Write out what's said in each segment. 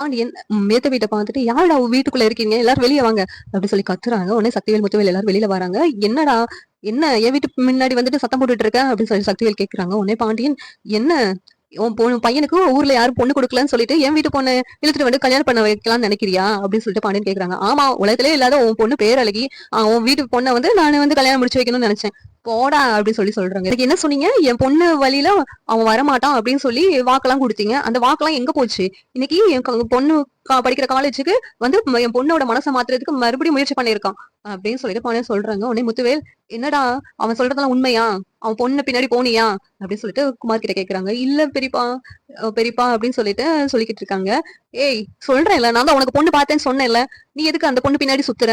பாண்டியன் மேத்த வீட்ட பார்த்துட்டு, "யாருடா வீட்டுக்குள்ள இருக்கீங்க? எல்லாரும் வெளிய வாங்க" அப்படி சொல்லி கத்துறாங்க. உடனே சக்திவேல், முத்துவேல் எல்லாரும் வெளியில வராங்க. "என்னடா? என்ன என் வீட்டு முன்னாடி வந்துட்டு சத்தம் போட்டுட்டு இருக்க?" அப்படின்னு சொல்லி சக்திவேல் கேட்கறாங்க. உடனே பாண்டியன், "என்ன உன் பையனுக்கு ஊர்ல யாரும் பொண்ணு குடுக்கலன்னு சொல்லிட்டு, என் வீட்டு பொண்ண இழுத்துட்டு வந்து கல்யாணம் பண்ண வைக்கலாம்னு நெனைக்கிறியா?" அப்படின்னு சொல்லிட்டு பாண்டியன் கேட்கறாங்க. "ஆமா, உலகத்திலேயே இல்லாத உன் பொண்ணு பேரழகி. உன் வீட்டு பொண்ண வந்து நானு வந்து கல்யாணம் முடிச்சு வைக்கணும்னு நெனச்சேன். போடா" அப்படின்னு சொல்றாங்க. "இதுக்கு என்ன சொன்னீங்க? என் பொண்ணு வழியில அவன் வரமாட்டான் அப்படின்னு சொல்லி வாக்கெல்லாம் குடுத்தீங்க. அந்த வாக்கெல்லாம் எங்க போச்சு? இன்னைக்கு என் பொண்ணு படிக்கிற காலேஜுக்கு வந்து என் பொண்ணோட மனச மாத்துறதுக்கு மறுபடியும் முயற்சி பண்ணியிருக்கான்." அப்படின்னு சொல்லிட்டு பாண்டியன் சொல்றாங்க. உடனே முத்துவேல், "என்னடா அவன் சொல்றதெல்லாம் உண்மையா? அவன் பொண்ணு பின்னாடி போனியா?" அப்படின்னு சொல்லிட்டு குமார் கிட்ட கேட்கறாங்க. "இல்ல பெரியப்பா, பெரியப்பா" அப்படின்னு சொல்லிட்டு சொல்லிக்கிட்டு இருக்காங்க. "ஏய் சொல்றேன்ல, நான் தான் உனக்கு பொண்ணு பார்த்தேன்னு சொன்னேன்ல. நீ எதுக்கு அந்த பொண்ணு பின்னாடி சுத்துற?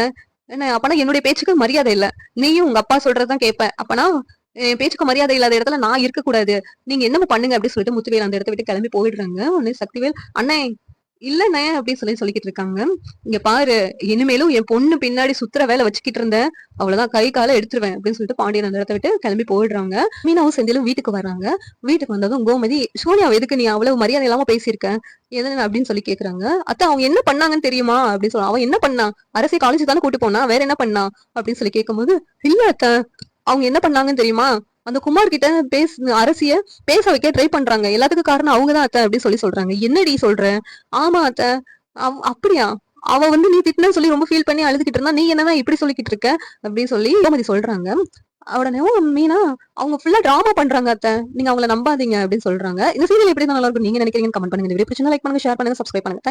என்ன அப்பனா என்னுடைய பேச்சுக்கு மரியாதை இல்ல. நீயும் உங்க அப்பா சொல்றதுதான் கேட்ப. அப்பனா என் பேச்சுக்கு மரியாதை இல்லாத இடத்துல நான் இருக்கக்கூடாது. நீங்க என்னமோ பண்ணுங்க" அப்படின்னு சொல்லிட்டு முத்துவேல் அந்த இடத்த விட்டு கிளம்பி போயிடுறாங்க. உடனே சக்திவேல், "அண்ணே இல்லண்ணே" அப்படின்னு சொல்லிக்கிட்டு இருக்காங்க. "இங்க பாரு, இனிமேலும் என் பொண்ணு பின்னாடி சுத்துற வேலை வச்சுக்கிட்டு இருந்த, அவ்வளவுதான் கை கால எடுத்துருவேன்" அப்படின்னு சொல்லிட்டு பாண்டியன் அந்த இடத்த விட்டு கிளம்பி போயிடுறாங்க. மீனாவும் செந்திலும் வீட்டுக்கு வர்றாங்க. வீட்டுக்கு வந்ததும் கோமதி, "சோனியாவ எதுக்கு நீ அவ்வளவு மரியாதை இல்லாம பேசியிருக்க? எது?" அப்படின்னு சொல்லி கேக்குறாங்க. "அத்தை அவங்க என்ன பண்ணாங்கன்னு தெரியுமா?" அப்படின்னு சொல்ல, "அவன் என்ன பண்ணா? அரசே காலேஜ் தானே கூட்டு போனா, வேற என்ன பண்ணா?" அப்படின்னு சொல்லி கேட்கும்போது, "இல்ல அத்தை, அவங்க என்ன பண்ணாங்கன்னு தெரியுமா? அந்த குமார் கிட்ட அரசிய பேச வைக்க ட்ரை பண்றாங்க. எல்லாத்துக்கும் காரணம் அவங்கதான் அத்தை" அப்படின்னு சொல்றாங்க. "என்னடி சொல்ற?" "ஆமா அத்தை." அப்படியா? அவ வந்து நீ திட்டுனேன்னு சொல்லி ரொம்ப ஃபீல் பண்ணி அழுதுகிட்டு இருந்தா, நீ என்னதான் இப்படி சொல்லிக்கிட்டு இருக்க?" அப்படின்னு சொல்லி கோமதி சொல்றாங்க. உடனேவும் மீனா, "அவங்க ஃபுல்லா டிராமா பண்றாங்க அத்தை. நீங்க அவங்கள நம்பாதீங்க" அப்படின்னு சொல்றாங்க. இந்த சீரியல் எப்படி நல்லா இருக்கும் நீங்க நினைக்கிறீங்கன்னு கமெண்ட் பண்ணுங்க. இந்த வீடியோ பிடிச்சிருந்தா லைக் பண்ணுங்க, ஷேர் பண்ணுங்க, சப்ஸ்கிரைப் பண்ணுங்க. Thank you.